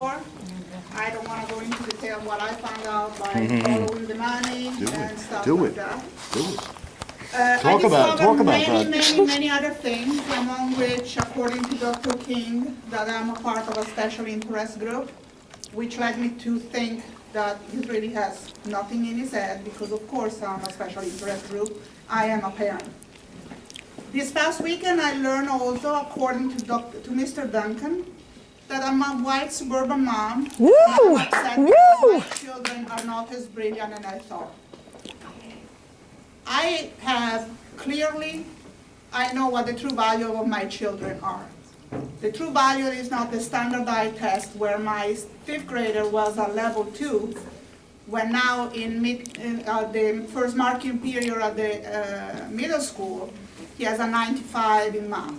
I don't want to go into detail what I found out by following the money and stuff like that. Do it. Talk about that. Many other things, among which, according to Dr. King, that I'm a part of a special interest group, which led me to think that he really has nothing in his head, because of course I'm a special interest group. I am a parent. This past weekend, I learned also, according to Mr. Duncan, that I'm a white suburban mom. Woo! And I'm upset because my children are not as brilliant as I thought. I know what the true value of my children are. The true value is not the standardized test where my 5th grader was a level 2, when now in the first marking period at the middle school, he has a 95 in math.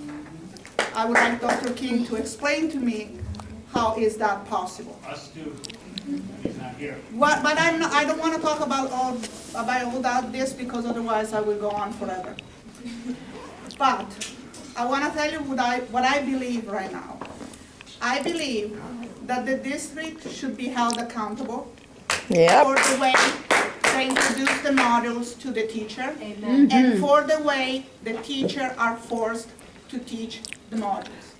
I would like Dr. King to explain to me how is that possible. Us too. He's not here. But I don't want to talk about all this, because otherwise I will go on forever. But I want to tell you what I believe right now. I believe that the district should be held accountable for the way they introduce the modules to the teacher, and for the way the teacher are forced to teach the modules.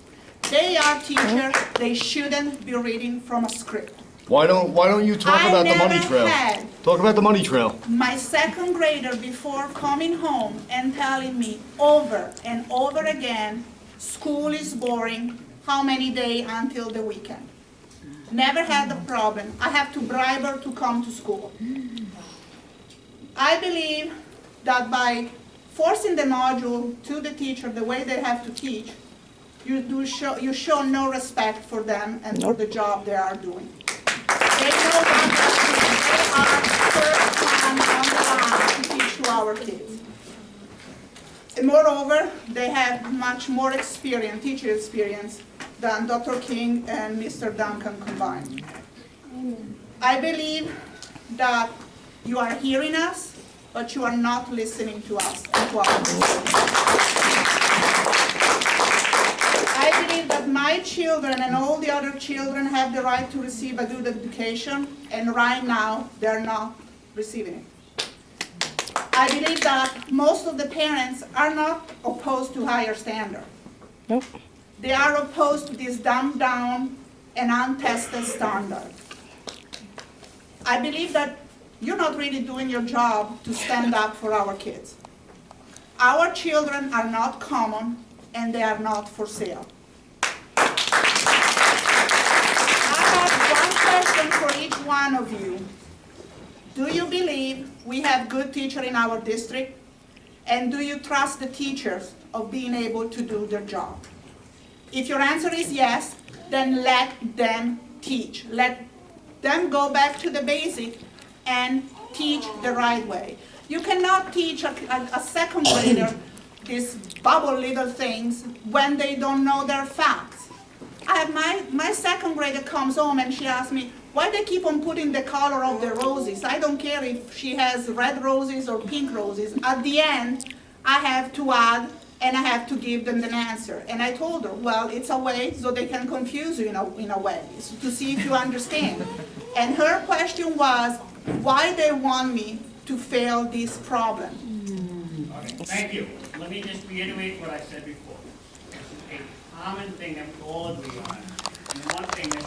They are teachers, they shouldn't be reading from a script. Why don't you talk about the money trail? Talk about the money trail. My 2nd grader, before coming home and telling me over and over again, school is boring, how many days until the weekend? Never had a problem. I have to bribe her to come to school. I believe that by forcing the module to the teacher the way they have to teach, you show no respect for them and for the job they are doing. They know that they are first hand on the line to teach to our kids. And moreover, they have much more experience, teacher experience, than Dr. King and Mr. Duncan combined. I believe that you are hearing us, but you are not listening to us and to our I believe that my children and all the other children have the right to receive a good education, and right now they're not receiving it. I believe that most of the parents are not opposed to higher standard. Nope. They are opposed to this dumbed down and untested standard. I believe that you're not really doing your job to stand up for our kids. Our children are not common, and they are not for sale. I have one question for each one of you. Do you believe we have good teachers in our district? And do you trust the teachers of being able to do their job? If your answer is yes, then let them teach. Let them go back to the basic and teach the right way. You cannot teach a 2nd grader these bubble little things when they don't know their facts. I have my 2nd grader comes home and she asks me, why they keep on putting the color of the roses? I don't care if she has red roses or pink roses. At the end, I have to add and I have to give them an answer. And I told her, well, it's a way so they can confuse you in a way, to see if you understand. And her question was, why they want me to fail this problem? Okay, thank you. Let me just reiterate what I said before. This is a common thing that we all agree on. And one thing that,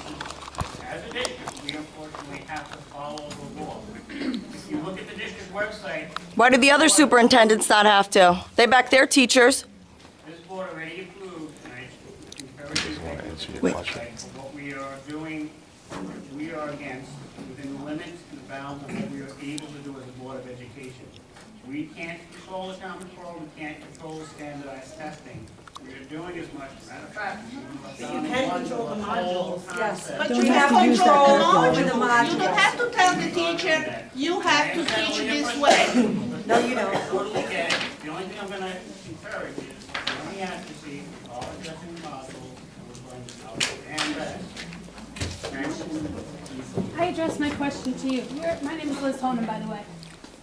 as a district, we unfortunately have to follow the law. If you look at the district website, Why do the other superintendents not have to? They back their teachers. this board already approved, and I encourage you to take a look at the Wait. website for what we are doing, which we are against, within the limits and the bounds of what we are able to do as a Board of Education. We can't control the Common Core, we can't control standardized testing. We are doing as much, matter of fact, you can control the modules, yes. But you have control over the module. You don't have to tell the teacher, you have to teach this way. No, you don't. Totally get it. The only thing I'm going to encourage is, when we accuracy, all addressing the modules, we're going to outstand that. I address my question to you. My name is Liz Honan, by the way.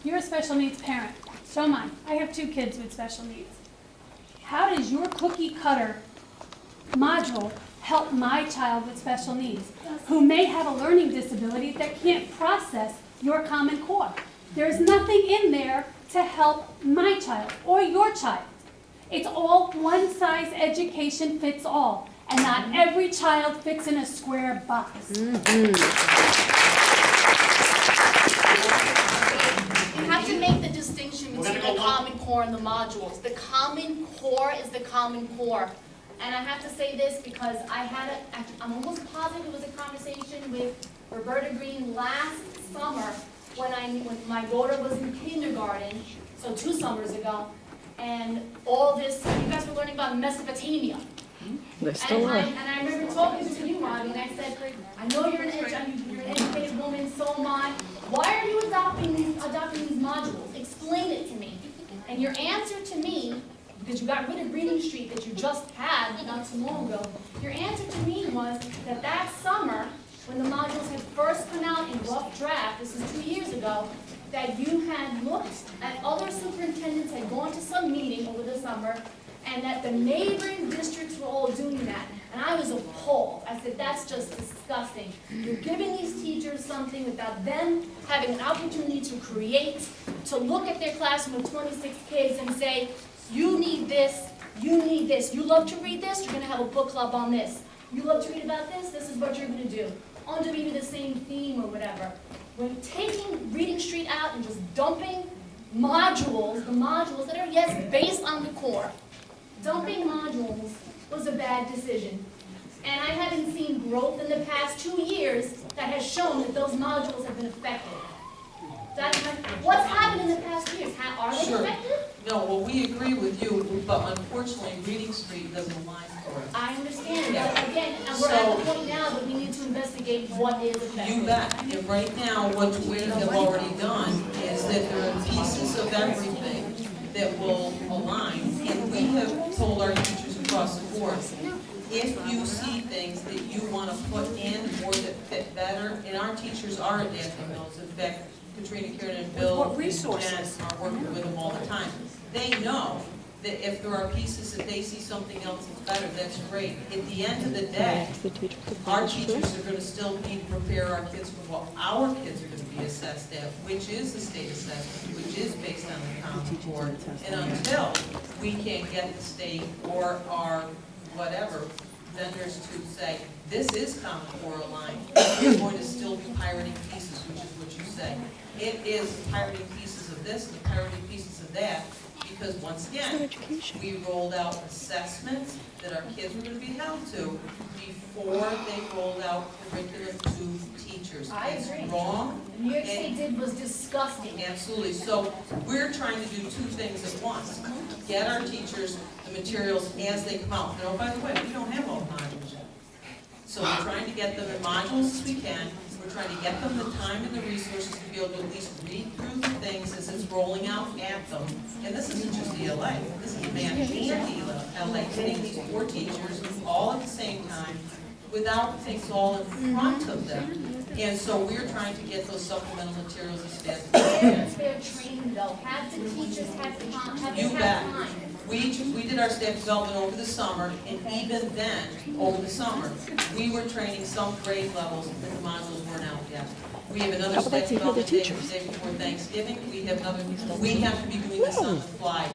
You're a special needs parent. So am I. I have 2 kids with special needs. How does your cookie cutter module help my child with special needs, who may have a learning disability that can't process your Common Core. There's nothing in there to help my child or your child. It's all one size education fits all, and not every child fits in a square box. You have to make the distinction between the Common Core and the modules. The Common Core is the Common Core. And I have to say this because I'm almost positive it was a conversation with Roberta Green last summer when my daughter was in kindergarten, so 2 summers ago, and all this, you guys were learning about Mesopotamia. They still are. And I remember talking to you, Robbie, and I said, I know you're an educated woman, so am I. Why are you adopting these modules? Explain it to me. And your answer to me, because you got rid of Reading Street that you just had not too long ago, your answer to me was that summer, when the modules had first come out in rough draft, this was 2 years ago, that you had looked at other superintendents, had gone to some meeting over the summer, and that the neighboring districts were all doing that. And I was appalled. I said, that's just disgusting. You're giving these teachers something without them having an opportunity to create, to look at their classroom with 26 kids and say, you need this, you need this. You love to read this, you're gonna have a book club on this. You love to read about this, this is what you're gonna do. Under maybe the same theme or whatever. When taking Reading Street out and just dumping modules, the modules that are, yes, based on the core, dumping modules was a bad decision. And I haven't seen growth in the past 2 years that has shown that those modules have been effective. What's happened in the past years? Are they effective? No, well, we agree with you, but unfortunately, Reading Street doesn't align for us. I understand, but again, we're at the point now that we need to investigate what is effective. You bet. And right now, what we have already done is that there are pieces of everything that will align. And we have told our teachers across the board, if you see things that you want to put in or that fit better, and our teachers are adapting those. In fact, Katrina, Karen, and Bill and Jen are working with them all the time. They know that if there are pieces that they see something else that's better, that's great. At the end of the day, our teachers are going to still need to prepare our kids for what our kids are going to be assessed at, which is the state assessment, which is based on the Common Core. And until we can get the state or our whatever vendors to say, this is Common Core aligned, we're going to still be pirating pieces, which is what you say. It is pirating pieces of this and pirating pieces of that, because once again, we rolled out assessments that our kids were going to be held to before they rolled out curriculum to teachers. I agree. It's wrong. New York State did was disgusting. Absolutely. So we're trying to do 2 things at once. Get our teachers the materials as they come out. And oh, by the way, we don't have all the modules yet. So we're trying to get them in modules as we can. We're trying to get them the time and the resources to be able to at least read through the things as it's rolling out at them. And this isn't just ELA. This is math and ELA, getting these 4 teachers all at the same time without things all in front of them. And so we're trying to get those supplemental materials as fast as we can. Where's their training though? Have the teachers have time? Have they You had bet. time? We did our staff development over the summer, and even then, over the summer, we were training some grade levels that the modules weren't out yet. We have another staff development day before Thanksgiving. We have to be doing this on the fly.